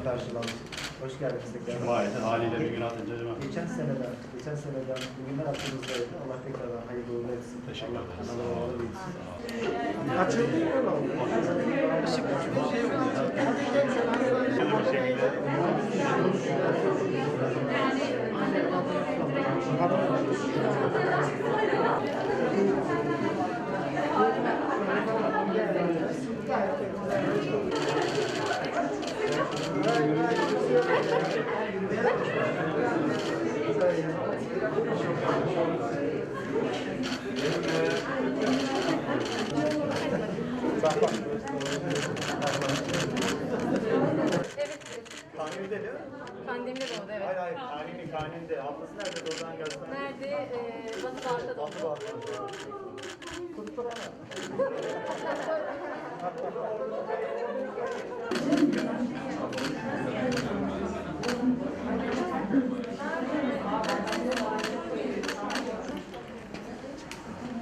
karşılandı. Hoş geldiniz tekrar. Cuma'ydı, haliyle bir gün atınca cuma. Geçen seneden bugünler aklımızdaydı. Allah tekrardan hayırlı uğurlu etsin. Teşekkür ederiz. Allah razı olsun. Açıldı mı? Işık bir şey yok. Kanuni'de değil mi? Pandemide doğdu, evet. Hayır, Kanuni'de. Ablası nerede? Oradan gelsen. Nerede? Batı Bağ'da doğdu. Batı Bağ'da.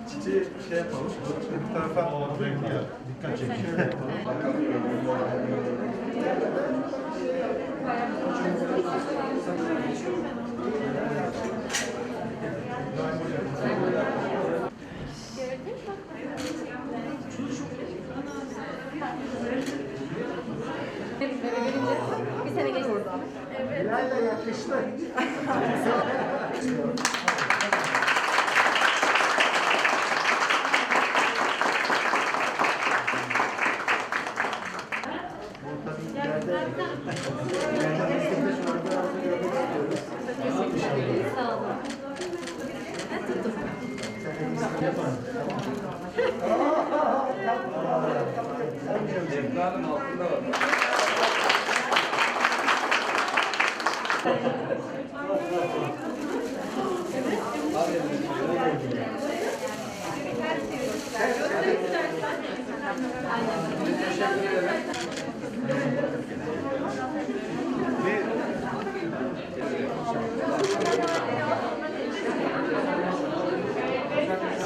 Çiçeği şey yapalım. Bir tarafa dikkat çekiyor. Bir sene geçti. Evet. Bilal'le yakıştı. Sağ olun. Cemdanın altında var.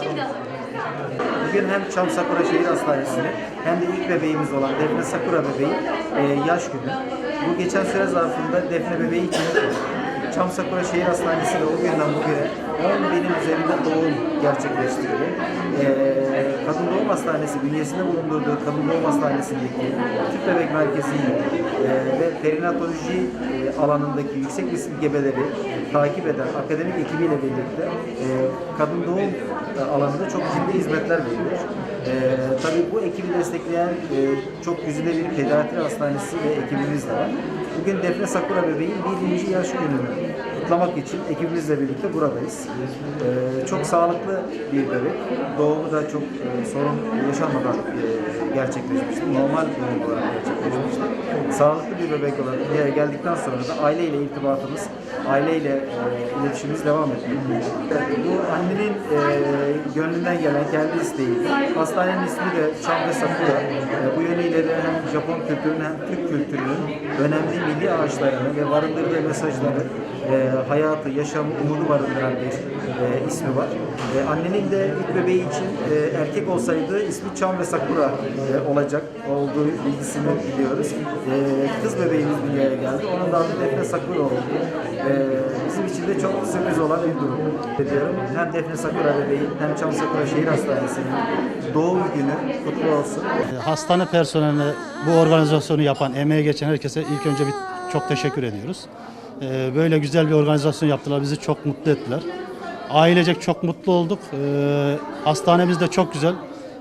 Şimdi Bugün hem Çam Sakura Şehir Hastanesi'nin hem de ilk bebeğimiz olan Defne Sakura bebeği yaş günü. Bu geçen süre zarfında Defne bebeği için Çam Sakura Şehir Hastanesi de o günden bugüne 10 binin üzerinde doğum gerçekleştirdi. Kadın Doğum Hastanesi bünyesinde bulundurduğu Kadın Doğum Hastanesi'ndeki tüp bebek merkeziyle ve perinatoloji alanındaki yüksek riskli gebeleri takip eden akademik ekibiyle birlikte kadın doğum alanında çok ciddi hizmetler veriyor. Tabii bu ekibi destekleyen çok güzide bir pediatri hastanesi ve ekibimiz de var. Bugün Defne Sakura bebeğin 1. yaş gününü kutlamak için ekibimizle birlikte buradayız. Çok sağlıklı bir bebek. Doğumu da çok sorun yaşanmadan gerçekleşmişti. Normal doğum olarak gerçekleşmişti. Sağlıklı bir bebek olarak dünyaya geldikten sonra da aileyle irtibatımız, aileyle iletişimimiz devam ediyor. Bu annenin gönlünden gelen kendi isteği. Hastanenin ismi de Çam ve Sakura. Bu yönüyle de hem Japon kültürünün hem Türk kültürünün önemli milli ağaçlarını ve barındırdığı mesajları, hayatı, yaşamı, umudu barındıran bir ismi var. Annenin de ilk bebeği için erkek olsaydı ismi Çam ve Sakura olacak olduğu bilgisini biliyoruz. Kız bebeğimiz dünyaya geldi. Onun da adı Defne Sakura oldu. Bizim için de çok sürpriz olan bir durum. Diyorum. Hem Defne Sakura bebeği hem Çam Sakura Şehir Hastanesi'nin doğum günü kutlu olsun. Hastane personeline bu organizasyonu yapan, emeğe geçen herkese ilk önce çok teşekkür ediyoruz. Böyle güzel bir organizasyon yaptılar, bizi çok mutlu ettiler. Ailecek çok mutlu olduk. Hastanemiz de çok güzel,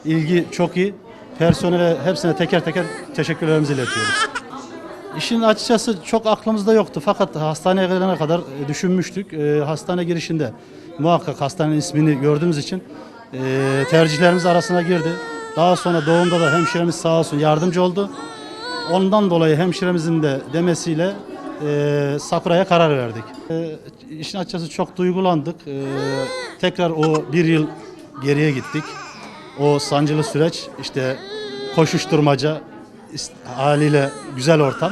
ilgi çok iyi. Personele hepsine teker teker teşekkürlerimizi iletiyoruz. İşin açıkçası çok aklımızda yoktu fakat hastaneye gelene kadar düşünmüştük. Hastane girişinde muhakkak hastanenin ismini gördüğümüz için tercihlerimiz arasına girdi. Daha sonra doğumda da hemşiremiz sağ olsun yardımcı oldu. Ondan dolayı hemşiremizin de demesiyle Sakura'ya karar verdik. İşin açıkçası çok duygulandık. Tekrar o bir yıl geriye gittik. O sancılı süreç, işte koşuşturmaca, haliyle güzel ortam.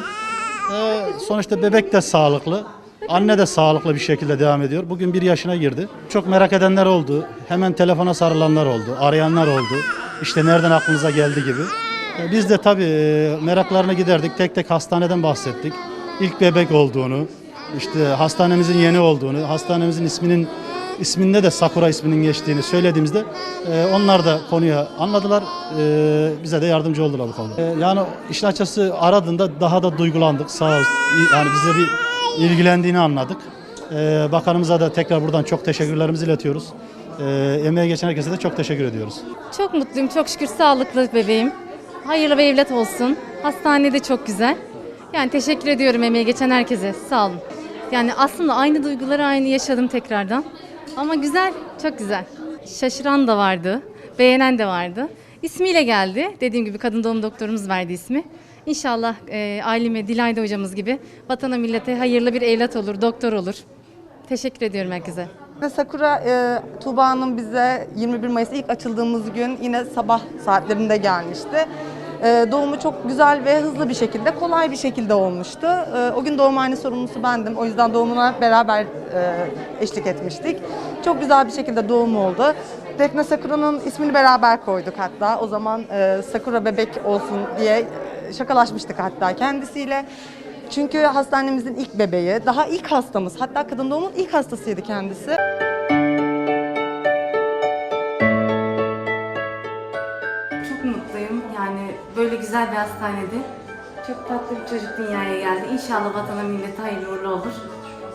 Sonuçta bebek de sağlıklı, anne de sağlıklı bir şekilde devam ediyor. Bugün 1 yaşına girdi. Çok merak edenler oldu. Hemen telefona sarılanlar oldu, arayanlar oldu. İşte nereden aklınıza geldi gibi. Biz de tabii meraklarını giderdik. Tek tek hastaneden bahsettik. İlk bebek olduğunu, işte hastanemizin yeni olduğunu, hastanemizin isminde de Sakura isminin geçtiğini söylediğimizde onlar da konuya anladılar. Bize de yardımcı oldular bu konuda. Yani işin açıkçası aradığında daha da duygulandık. Sağ olsun. Yani bize bir ilgilendiğini anladık. Bakanımıza da tekrar buradan çok teşekkürlerimizi iletiyoruz. Emeğe geçen herkese de çok teşekkür ediyoruz. Çok mutluyum. Çok şükür sağlıklı bebeğim. Hayırlı bir evlat olsun. Hastane de çok güzel. Yani teşekkür ediyorum emeğe geçen herkese. Sağ olun. Yani aslında aynı duyguları aynı yaşadım tekrardan. Ama güzel, çok güzel. Şaşıran da vardı, beğenen de vardı. İsmiyle geldi. Dediğim gibi kadın doğum doktorumuz verdi ismi. İnşallah aileme, Dilayda hocamız gibi vatana millete hayırlı bir evlat olur, doktor olur. Teşekkür ediyorum herkese. Sakura, Tuğba Hanım bize 21 Mayıs'ta ilk açıldığımız gün yine sabah saatlerinde gelmişti. Doğumu çok güzel ve hızlı bir şekilde, kolay bir şekilde olmuştu. O gün doğumhane sorumlusu bendim. O yüzden doğumuna beraber eşlik etmiştik. Çok güzel bir şekilde doğum oldu. Defne Sakura'nın ismini beraber koyduk hatta. O zaman Sakura bebek olsun diye şakalaşmıştık hatta kendisiyle. Çünkü hastanemizin ilk bebeği, daha ilk hastamız, hatta kadın doğumun ilk hastasıydı kendisi. Çok mutluyum. Yani böyle güzel bir hastanede çok tatlı bir çocuk dünyaya geldi. İnşallah vatana millete hayırlı uğurlu olur.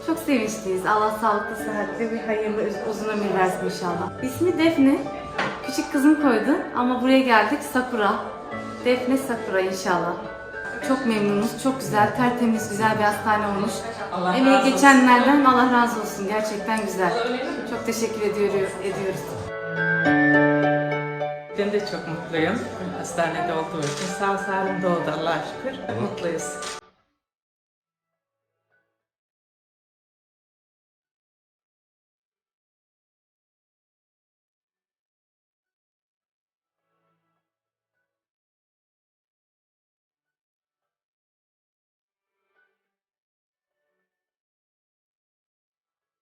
Çok sevinçliyiz. Allah sağlıklı, sıhhatli ve hayırlı uzun ömür versin inşallah. İsmi Defne. Küçük kızım koydu ama buraya geldik Sakura. Defne Sakura inşallah. Çok memnunuz. Çok güzel, tertemiz, güzel bir hastane olmuş. Emeği geçenlerden Allah razı olsun. Gerçekten güzel. Çok teşekkür ediyoruz. Ben de çok mutluyum. Hastanede olduğu için sağ salim doğdu Allah'a şükür. Mutluyuz.